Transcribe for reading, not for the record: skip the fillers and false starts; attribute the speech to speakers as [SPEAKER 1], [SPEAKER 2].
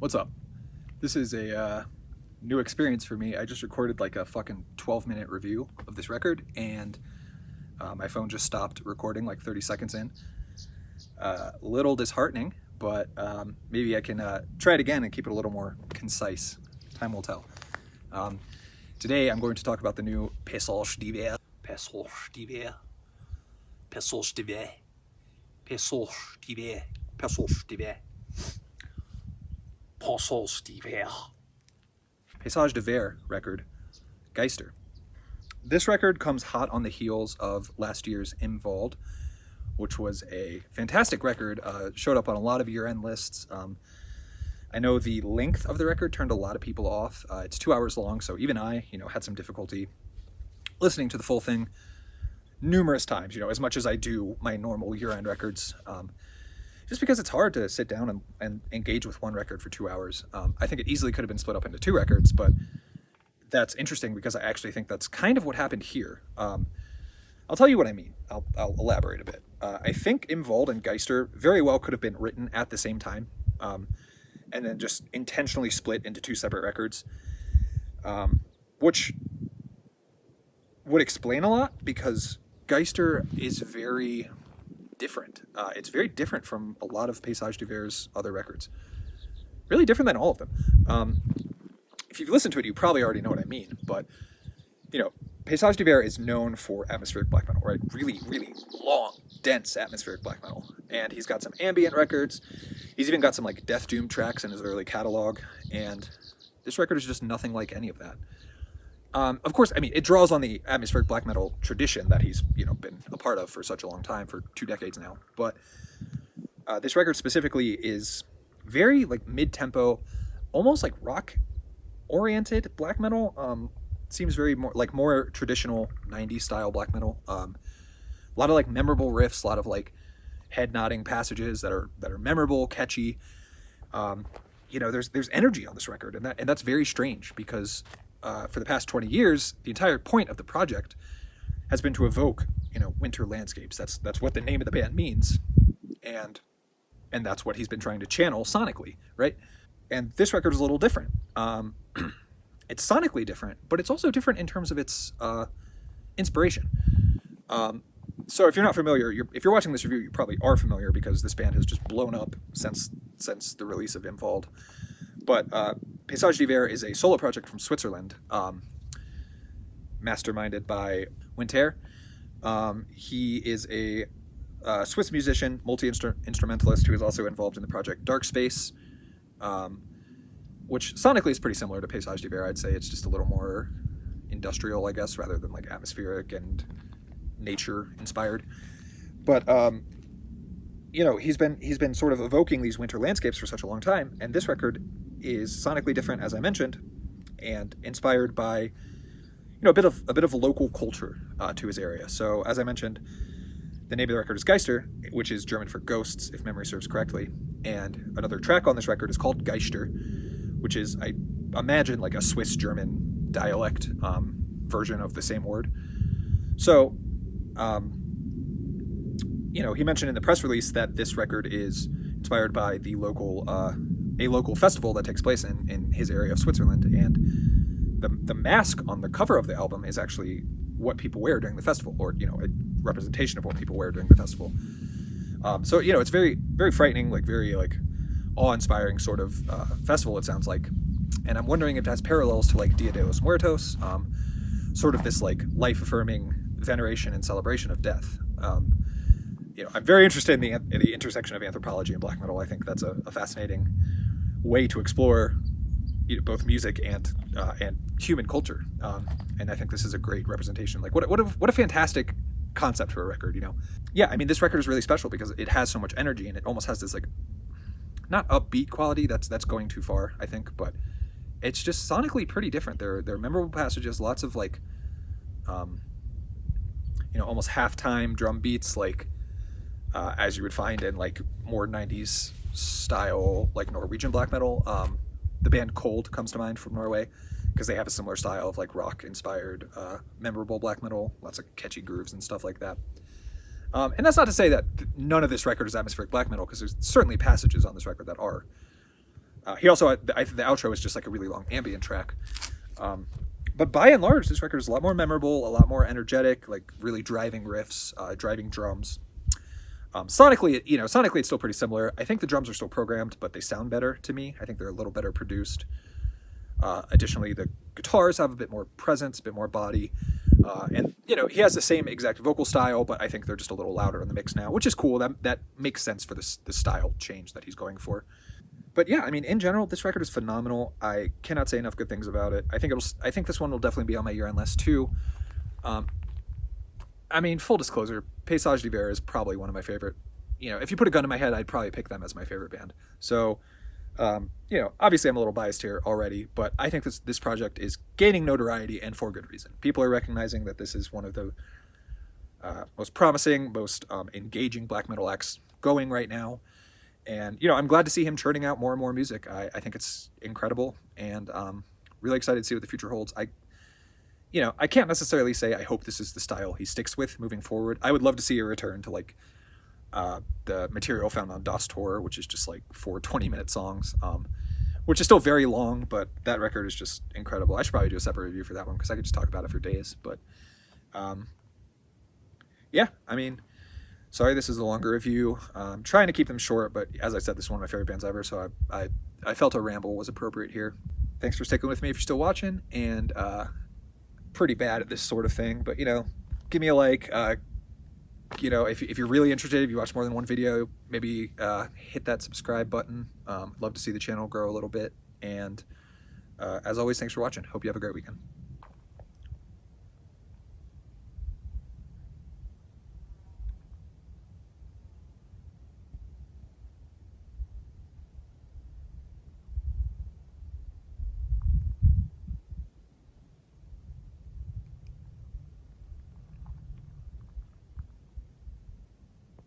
[SPEAKER 1] What's up? This is a new experience for me. I just recorded like a fucking 12-minute review of this record, and my phone just stopped recording like 30 seconds in. Little disheartening, but maybe I can try it again and keep it a little more concise. Time will tell. Today I'm going to talk about the new Paysage d'hiver. Paysage d'hiver. Paysage d'hiver. Paysage d'hiver. Paysage d'hiver. Paysage d'hiver. Paysage d'hiver record, Geister. This record comes hot on the heels of last year's Imvald, which was a fantastic record. Showed up on a lot of year-end lists. I know the length of the record turned a lot of people off. It's 2 hours long, so even I, had some difficulty listening to the full thing numerous times, as much as I do my normal year-end records. Just because it's hard to sit down and engage with one record for 2 hours. I think it easily could have been split up into two records, but that's interesting because I actually think that's kind of what happened here. I'll tell you what I mean. I'll elaborate a bit. I think Imvald and Geister very well could have been written at the same time, and then just intentionally split into two separate records, which would explain a lot because Geister is very different. It's very different from a lot of Paysage d'hiver's other records. Really different than all of them. If you've listened to it, you probably already know what I mean, but, Paysage d'hiver is known for atmospheric black metal, right? Really, really long, dense atmospheric black metal. And he's got some ambient records. He's even got some, death doom tracks in his early catalog, and this record is just nothing like any of that. Of course, it draws on the atmospheric black metal tradition that he's, been a part of for such a long time, for 2 decades now. But this record specifically is very, mid-tempo, almost like rock-oriented black metal. Seems very more traditional 90s style black metal. A lot of, memorable riffs, a lot of, head-nodding passages that are memorable, catchy. There's energy on this record, and that's very strange because for the past 20 years, the entire point of the project has been to evoke, winter landscapes. That's what the name of the band means, and that's what he's been trying to channel sonically, right? And this record is a little different. It's sonically different, but it's also different in terms of its inspiration. So if you're not familiar, if you're watching this review, you probably are familiar because this band has just blown up since the release of Imvald. But Paysage d'hiver is a solo project from Switzerland, masterminded by Winter. He is a Swiss musician, multi-instrumentalist who is also involved in the project Dark Space, which sonically is pretty similar to Paysage d'hiver. I'd say it's just a little more industrial, I guess, rather than atmospheric and nature inspired. But he's been sort of evoking these winter landscapes for such a long time, and this record is sonically different, as I mentioned, and inspired by a bit of local culture to his area. So as I mentioned, the name of the record is Geister, which is German for ghosts, if memory serves correctly. And another track on this record is called Geister, which is, I imagine, a Swiss German dialect version of the same word. So he mentioned in the press release that this record is inspired by a local festival that takes place in his area of Switzerland, and the mask on the cover of the album is actually what people wear during the festival, or a representation of what people wear during the festival. So it's very, very frightening, very awe-inspiring sort of festival, it sounds like. And I'm wondering if it has parallels to Dia de los Muertos, sort of this life-affirming veneration and celebration of death. I'm very interested in the intersection of anthropology and black metal. I think that's a fascinating way to explore both music and human culture. And I think this is a great representation. What a fantastic concept for a record, Yeah, this record is really special because it has so much energy, and it almost has this not upbeat quality. That's going too far, I think, but it's just sonically pretty different. There are memorable passages, lots of almost halftime drum beats, as you would find in more 90s style Norwegian black metal. The band Cold comes to mind from Norway because they have a similar style of rock inspired memorable black metal, lots of catchy grooves and stuff like that. And that's not to say that none of this record is atmospheric black metal, because there's certainly passages on this record that are. He also, the outro is just like a really long ambient track. But by and large, this record is a lot more memorable, a lot more energetic, like really driving riffs, driving drums. Sonically, sonically it's still pretty similar. I think the drums are still programmed, but they sound better to me. I think they're a little better produced. Additionally, the guitars have a bit more presence, a bit more body. And, he has the same exact vocal style, but I think they're just a little louder in the mix now, which is cool. That makes sense for this style change that he's going for. But yeah, I mean, in general, this record is phenomenal. I cannot say enough good things about it. I think this one will definitely be on my year-end list too. I mean, full disclosure, Paysage d'Hiver is probably one of my favorite. If you put a gun to my head, I'd probably pick them as my favorite band. So, obviously I'm a little biased here already, but I think this project is gaining notoriety, and for good reason. People are recognizing that this is one of the most promising, most engaging black metal acts going right now. And, I'm glad to see him churning out more and more music. I think it's incredible, and really excited to see what the future holds. I can't necessarily say I hope this is the style he sticks with moving forward. I would love to see a return to like the material found on Das Tor, which is just like 4 20-minute songs, which is still very long, but that record is just incredible. I should probably do a separate review for that one because I could just talk about it for days. But yeah, I mean, sorry this is a longer review. I'm trying to keep them short, but as I said, this is one of my favorite bands ever, so I felt a ramble was appropriate here. Thanks for sticking with me if you're still watching, and pretty bad at this sort of thing, but give me a like. If you're really interested, if you watch more than one video, maybe hit that subscribe button. Love to see the channel grow a little bit, and as always, thanks for watching. Hope you have a great weekend.